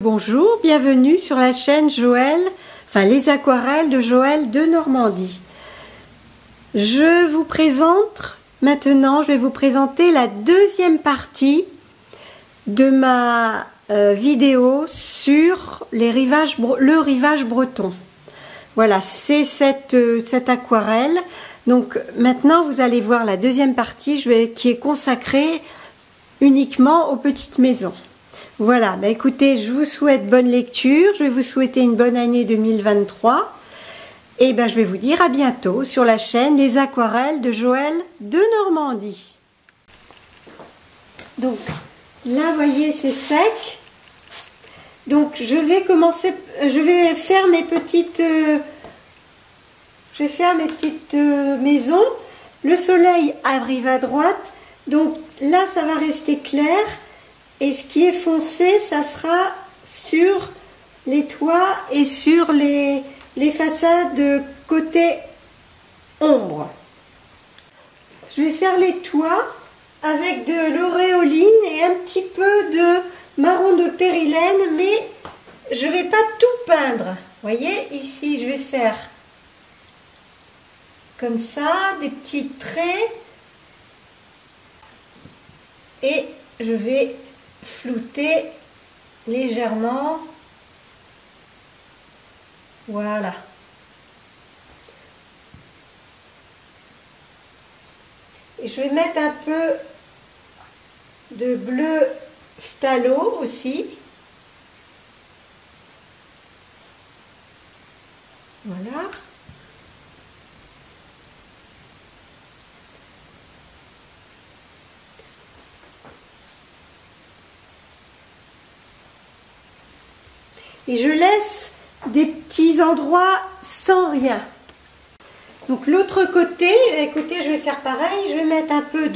Bonjour, bienvenue sur la chaîne Joël, les aquarelles de Joël de Normandie. Je vous présente maintenant, je vais vous présenter la deuxième partie de ma vidéo sur le rivage breton. Voilà, c'est cette aquarelle. Donc maintenant, vous allez voir la deuxième partie qui est consacrée uniquement aux petites maisons. Voilà, écoutez, je vous souhaite bonne lecture, je vais vous souhaiter une bonne année 2023 et je vais vous dire à bientôt sur la chaîne Les Aquarelles de Joël de Normandie. Donc là, vous voyez, c'est sec. Donc je vais faire mes petites maisons. Le soleil arrive à droite, donc là ça va rester clair. Et ce qui est foncé, ça sera sur les toits et sur les façades côté ombre. Je vais faire les toits avec de l'auréoline et un petit peu de marron de périlène, mais je ne vais pas tout peindre. Vous voyez, ici je vais faire comme ça, des petits traits. Et je vais flouter légèrement, voilà. Et je vais mettre un peu de bleu phthalo aussi, voilà. Et je laisse des petits endroits sans rien. Donc l'autre côté, écoutez, je vais faire pareil. Je vais mettre un peu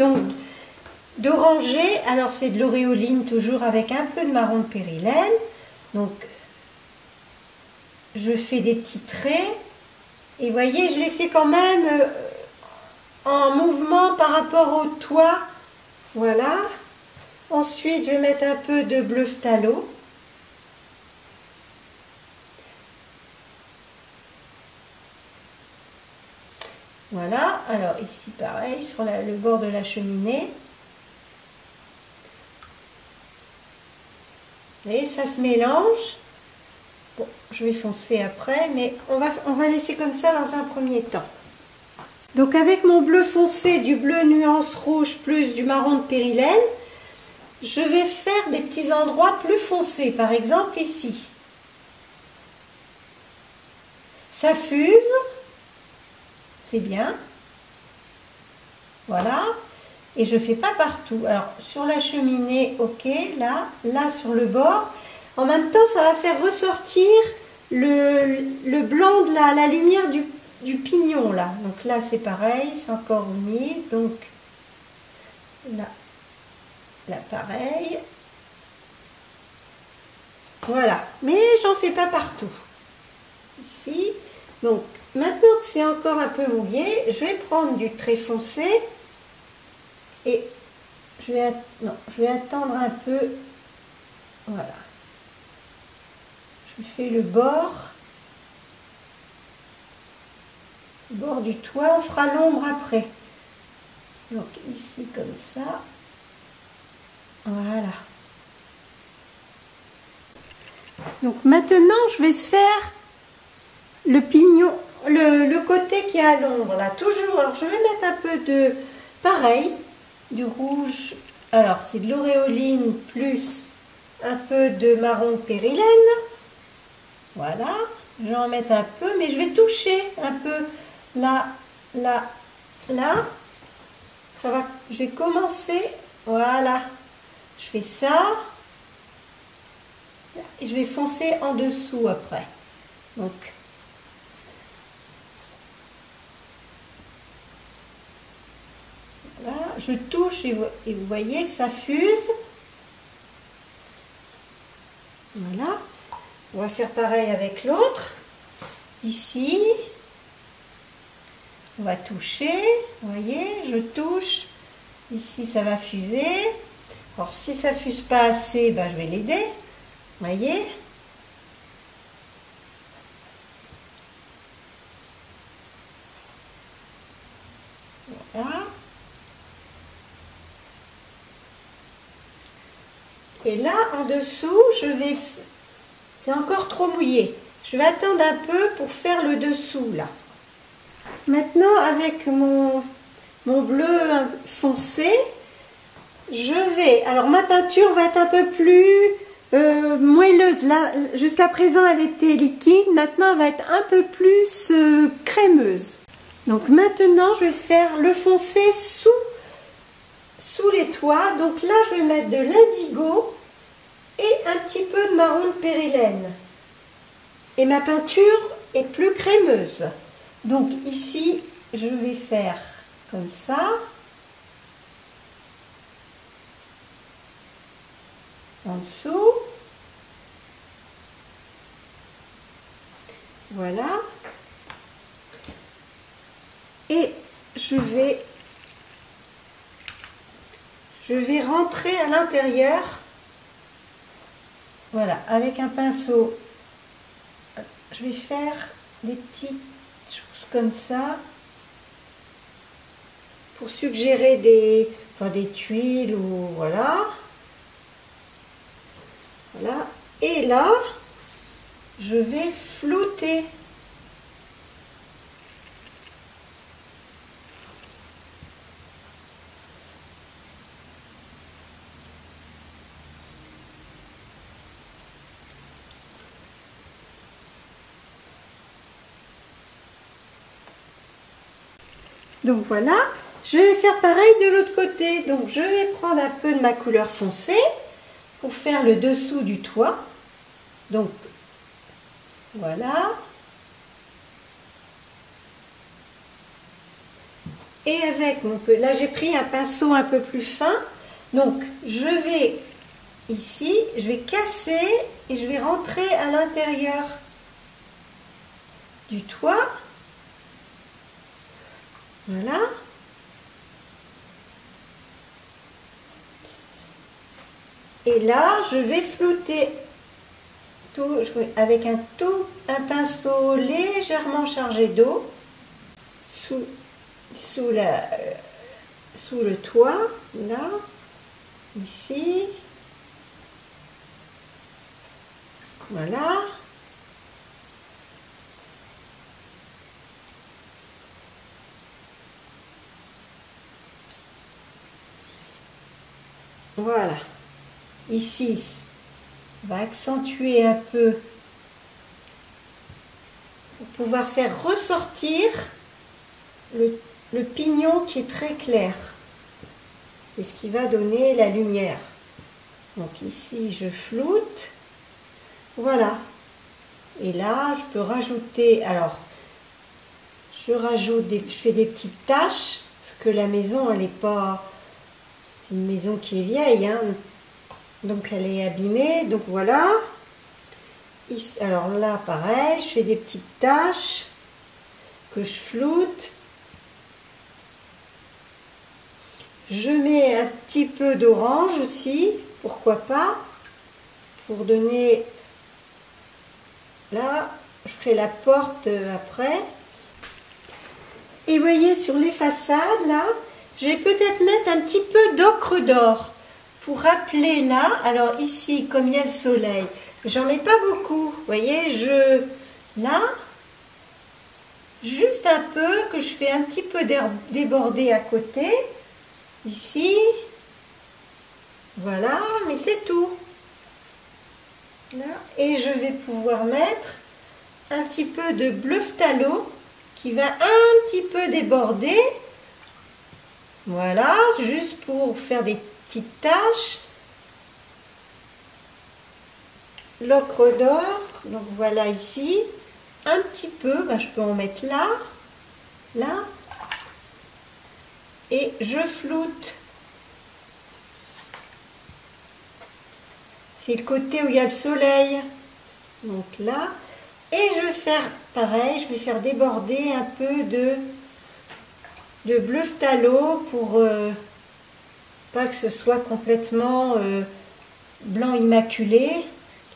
d'orangé. Alors c'est de l'auréoline toujours avec un peu de marron de périlène. Donc je fais des petits traits. Et vous voyez, je les fais quand même en mouvement par rapport au toit. Voilà. Ensuite, je vais mettre un peu de bleu phthalo. Voilà, alors ici pareil, sur le bord de la cheminée. Et ça se mélange. Bon, je vais foncer après, mais on va laisser comme ça dans un premier temps. Donc avec mon bleu foncé, du bleu nuance rouge plus du marron de périlène, je vais faire des petits endroits plus foncés. Par exemple ici. Ça fuse. C'est bien, voilà, et je fais pas partout. Alors sur la cheminée, ok, là sur le bord, en même temps ça va faire ressortir le blanc de la lumière du pignon là. Donc là c'est pareil, c'est encore humide, donc là pareil, voilà, mais j'en fais pas partout, ici, donc. Maintenant que c'est encore un peu mouillé, je vais prendre du trait foncé et je vais attendre un peu. Voilà. Je fais le bord du toit, on fera l'ombre après. Donc ici comme ça. Voilà. Donc maintenant je vais faire le pignon. Le côté qui est à l'ombre, là, toujours. Alors, je vais mettre un peu de, pareil, du rouge. Alors, c'est de l'auréoline plus un peu de marron de périlène. Voilà. Je vais en mettre un peu, mais je vais toucher un peu là. Ça va, je vais commencer. Voilà. Je fais ça. Et je vais foncer en dessous après. Donc, là, je touche et vous voyez, ça fuse. Voilà. On va faire pareil avec l'autre. Ici. On va toucher. Vous voyez, je touche. Ici, ça va fuser. Alors, si ça ne fuse pas assez, je vais l'aider. Voyez? Voilà. Et là, en dessous, c'est encore trop mouillé. Je vais attendre un peu pour faire le dessous, là. Maintenant, avec mon bleu foncé, alors ma peinture va être un peu plus moelleuse. Là, jusqu'à présent, elle était liquide. Maintenant, elle va être un peu plus crémeuse. Donc maintenant, je vais faire le foncé sous les toits. Donc là, je vais mettre de l'indigo et un petit peu de marron de périlène. Et ma peinture est plus crémeuse. Donc ici, je vais faire comme ça. En dessous. Voilà. Et je vais rentrer à l'intérieur. Voilà, avec un pinceau. Je vais faire des petites choses comme ça pour suggérer des tuiles ou voilà. Voilà. Et là, je vais flouter. Donc voilà, je vais faire pareil de l'autre côté. Donc je vais prendre un peu de ma couleur foncée pour faire le dessous du toit. Donc voilà. Et avec là j'ai pris un pinceau un peu plus fin. Donc je vais ici, je vais casser et je vais rentrer à l'intérieur du toit. Voilà. Et là, je vais flouter tout avec un pinceau légèrement chargé d'eau sous le toit, là, ici. Voilà. Voilà. Ici, on va accentuer un peu pour pouvoir faire ressortir le pignon qui est très clair. C'est ce qui va donner la lumière. Donc ici, je floute. Voilà. Et là, je peux rajouter, alors, je fais des petites taches, parce que la maison, elle n'est pas... C'est une maison qui est vieille, hein, donc elle est abîmée, donc voilà. Ici, alors là, pareil, je fais des petites taches que je floute. Je mets un petit peu d'orange aussi, pourquoi pas, pour donner... Là, je ferai la porte après. Et vous voyez, sur les façades, là, je vais peut-être mettre un petit peu d'ocre d'or pour rappeler là. Alors ici, comme il y a le soleil, j'en mets pas beaucoup. Vous voyez, là, juste un peu, que je fais un petit peu déborder à côté. Ici, voilà, mais c'est tout. Là, et je vais pouvoir mettre un petit peu de bleu phthalo qui va un petit peu déborder. Voilà, juste pour faire des petites taches. L'ocre d'or, donc voilà ici, un petit peu, je peux en mettre là, là, et je floute. C'est le côté où il y a le soleil, donc là, et je vais faire pareil, je vais faire déborder un peu de bleu phthalo pour pas que ce soit complètement blanc immaculé.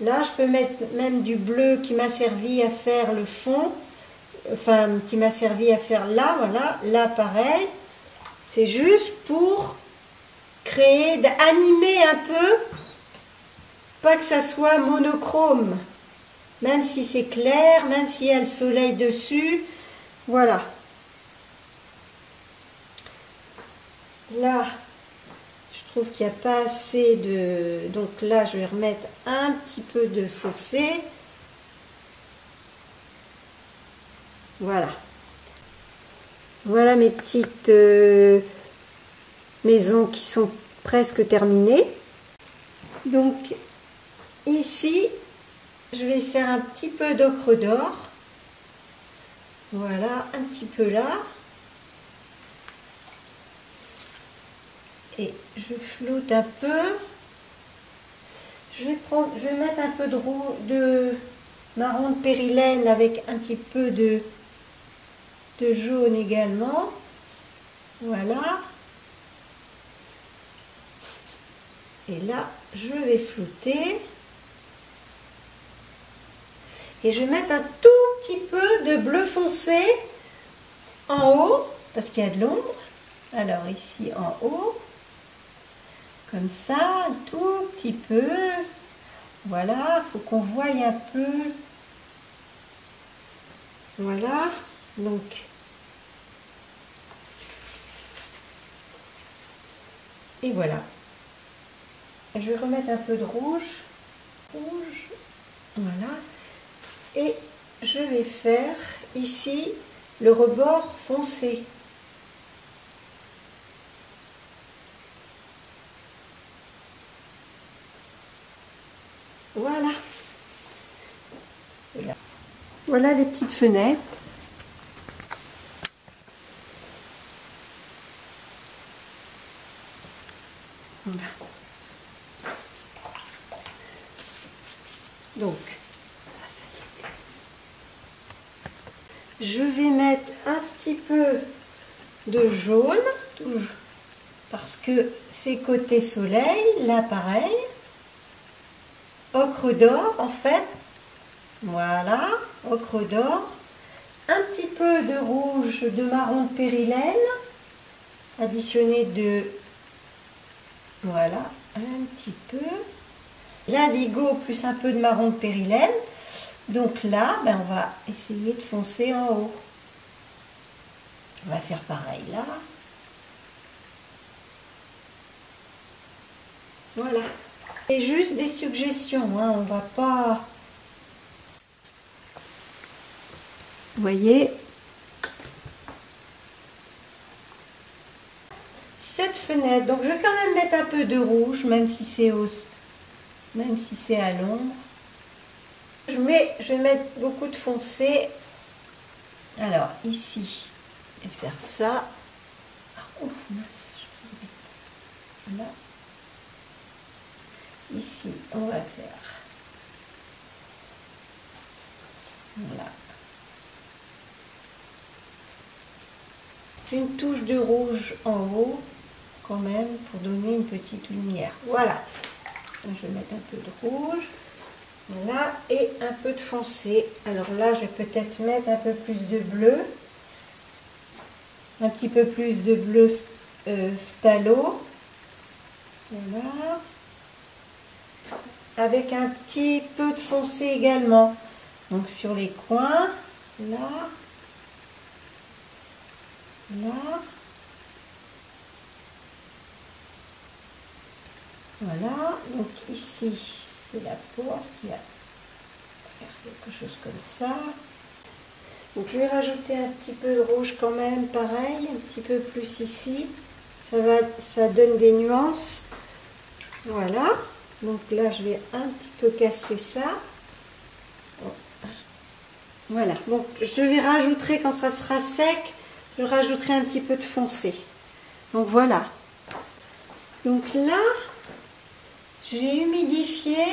Là, je peux mettre même du bleu qui m'a servi à faire le fond, enfin, qui m'a servi à faire là, voilà. Là, pareil. C'est juste pour créer, d'animer un peu, pas que ça soit monochrome. Même si c'est clair, même s'il y a le soleil dessus, voilà. Là, je trouve qu'il n'y a pas assez de... Donc là, je vais remettre un petit peu de foncé. Voilà. Voilà mes petites maisons qui sont presque terminées. Donc, ici, je vais faire un petit peu d'ocre d'or. Voilà, un petit peu là. Et je floute un peu. Je vais mettre un peu de marron de périlène avec un petit peu de jaune également. Voilà. Et là, je vais flouter. Et je vais mettre un tout petit peu de bleu foncé en haut, parce qu'il y a de l'ombre. Alors ici en haut, comme ça, un tout petit peu. Voilà, il faut qu'on voie un peu. Voilà, donc. Et voilà. Je vais remettre un peu de rouge. Rouge, voilà. Et je vais faire ici le rebord foncé. Voilà. Voilà les petites fenêtres. Voilà. Donc, je vais mettre un petit peu de jaune, parce que c'est côté soleil, là pareil. Ocre d'or en fait, voilà, ocre d'or. Un petit peu de rouge, de marron de périlène, additionné de, voilà, un petit peu. L'indigo plus un peu de marron de périlène. Donc là, ben on va essayer de foncer en haut. On va faire pareil là. Voilà. C'est juste des suggestions, hein, on va pas... Vous voyez, cette fenêtre, donc je vais quand même mettre un peu de rouge, même si c'est à l'ombre. Je vais mettre beaucoup de foncé. Alors ici, je vais faire ça. Oh, mince, voilà. Ici, on va faire. Voilà. Une touche de rouge en haut, quand même, pour donner une petite lumière. Voilà. Je vais mettre un peu de rouge. Voilà. Et un peu de foncé. Alors là, je vais peut-être mettre un peu plus de bleu. Un petit peu plus de bleu phthalo. Voilà. Avec un petit peu de foncé également. Donc sur les coins, là. Là, voilà, donc ici c'est la porte, il va faire quelque chose comme ça. Donc je vais rajouter un petit peu de rouge quand même, pareil, un petit peu plus ici, ça donne des nuances. Voilà, donc là je vais un petit peu casser ça. Voilà, donc je vais rajouter quand ça sera sec. Je rajouterai un petit peu de foncé. Donc voilà. Donc là, j'ai humidifié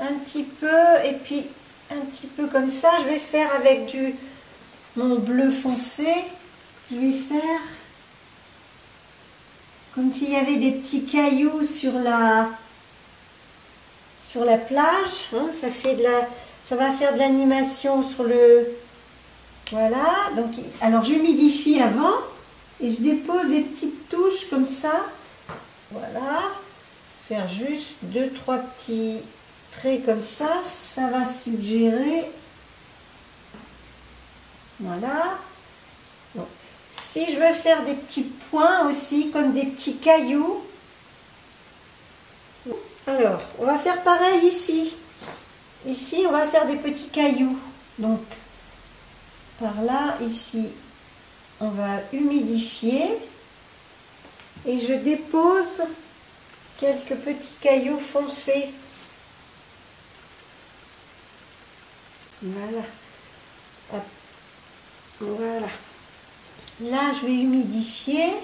un petit peu et puis un petit peu comme ça. Je vais faire avec mon bleu foncé. Je vais faire comme s'il y avait des petits cailloux sur sur la plage, hein, ça va faire de l'animation sur le... Voilà, donc alors j'humidifie avant et je dépose des petites touches comme ça. Voilà, faire juste 2-3 petits traits comme ça va suggérer. Voilà. Bon. Si je veux faire des petits points aussi, comme des petits cailloux, alors on va faire pareil ici. Ici, on va faire des petits cailloux. Donc, par là, ici, on va humidifier et je dépose quelques petits cailloux foncés. Voilà. Hop. Voilà. Là, je vais humidifier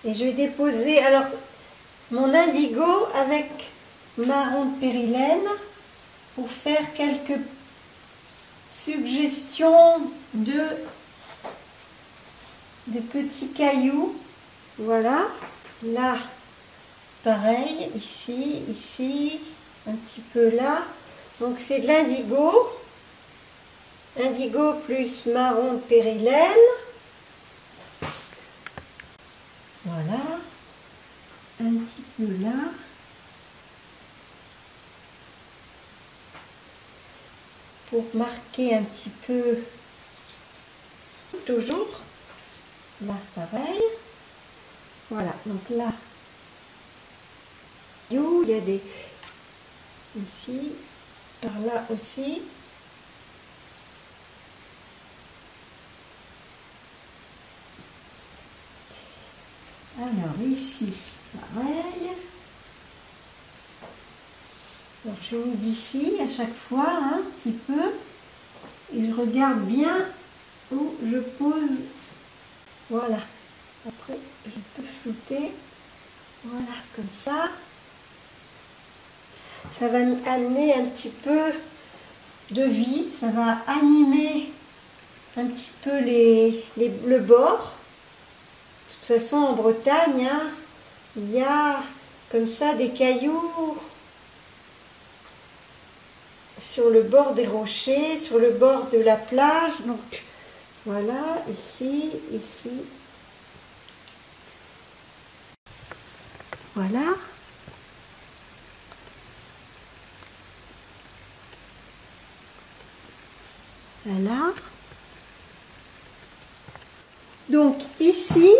et je vais déposer alors mon indigo avec marron de périlène pour faire quelques suggestions de petits cailloux. Voilà. Là, pareil, ici, ici, un petit peu là. Donc c'est de l'indigo. Indigo plus marron de périlène. Voilà. Un petit peu là. Pour marquer un petit peu. Toujours. Là, pareil. Voilà. Donc là, il y a des... Ici, par là aussi. Alors ici, pareil. Alors j'humidifie à chaque fois un petit peu et je regarde bien où je pose. Voilà. Après, je peux flouter. Voilà, comme ça. Ça va amener un petit peu de vie. Ça va animer un petit peu le bord. De toute façon, en Bretagne, hein, il y a comme ça des cailloux sur le bord des rochers, sur le bord de la plage. Donc voilà, ici, ici. Voilà. Voilà. Donc ici,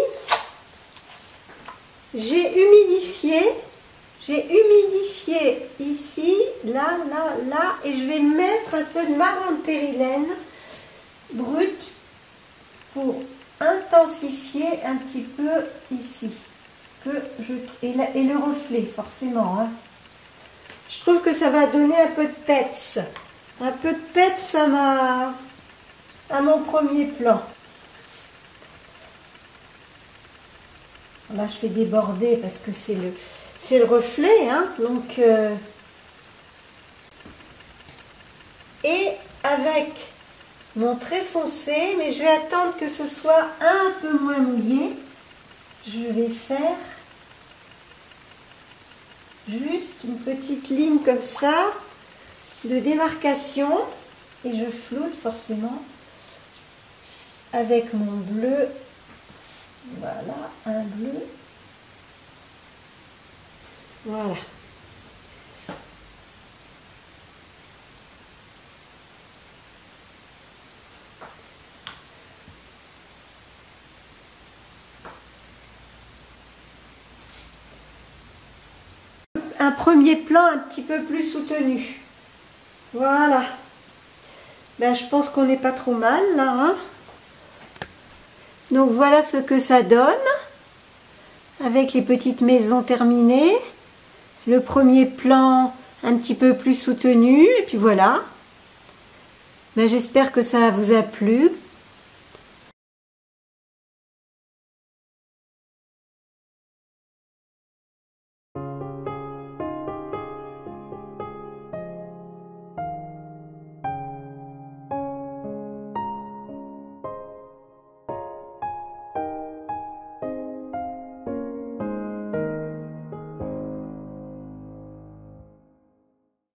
j'ai humidifié ici, là, là, là, et je vais mettre un peu de marron de périlène brut pour intensifier un petit peu ici. Et le reflet, forcément. Hein. Je trouve que ça va donner un peu de peps. Un peu de peps à mon premier plan. Là, je fais déborder parce que c'est le reflet. Hein, donc, et avec mon trait foncé, mais je vais attendre que ce soit un peu moins mouillé. Je vais faire juste une petite ligne comme ça de démarcation et je floute forcément avec mon bleu. Voilà, un bleu. Voilà. Un premier plan un petit peu plus soutenu. Voilà. Ben, je pense qu'on n'est pas trop mal là. Hein. Donc voilà ce que ça donne. Avec les petites maisons terminées. Le premier plan un petit peu plus soutenu. Et puis voilà. Ben, j'espère que ça vous a plu.